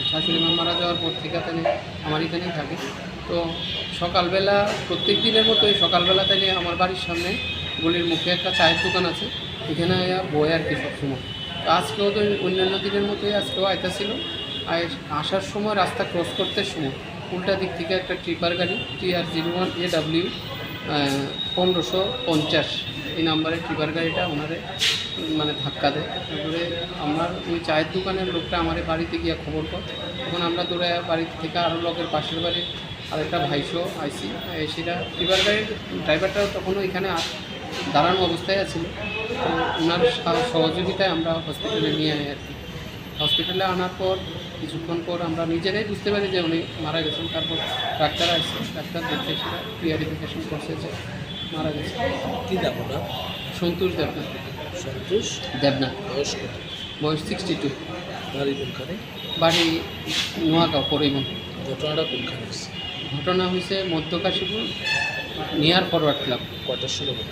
শাশুড়ি মা মারা যাওয়ার পর থেকে তাই আমার এখানেই থাকে। তো সকালবেলা প্রত্যেক দিনের মতোই সকালবেলা তাই আমার বাড়ির সামনে গলির মুখে একটা চায়ের দোকান আছে, এখানে বই আর কি সবসময়। তো আজকেও তো অন্যান্য দিনের মতোই আজকেও আইতাছিল। আর আসার সময় রাস্তা ক্রস করতে সময় উল্টা দিক থেকে একটা ট্রিপার গাড়ি TR01AW 1550 এই নাম্বারের ট্রিপার গাড়িটা ওনারে মানে ধাক্কা দেয়। তারপরে আমার ওই চায়ের দোকানের লোকটা আমার বাড়িতে গিয়ে খবর কর, তখন আমরা দৌড়ে বাড়ি থেকে আরও লোকের পাশের বাড়ির আরেকটা ভাইসো আইসি, সেটা ট্রিপার গাড়ির ড্রাইভারটাও তখনও এখানে দাঁড়ানো অবস্থায় আছিল। তো ওনার সহযোগিতায় আমরা হসপিটালে নিয়ে আই আর কি। হসপিটালে আনার পর কিছুক্ষণ পর আমরা নিজেরাই বুঝতে পারি যে উনি মারা গেছেন। তারপর ডাক্তার আসছে, ডাক্তার দেখে সেটা ক্লিয়ারিফিকেশন করছে যে মারা গেছে। কী নাম ওনার? সন্তোষ দেবনাথ। সন্তোষ দেবনাথ, বয়স কত? বয়স 62। বাড়ি কোনখানে? বাড়ি নোয়াগাঁও পরিবহন। ঘটনাটা কোনখানে হচ্ছে? ঘটনা হয়েছে মধ্য কাশীপুর নিয়ার ফরওয়ার্ড ক্লাব। কটার সময়?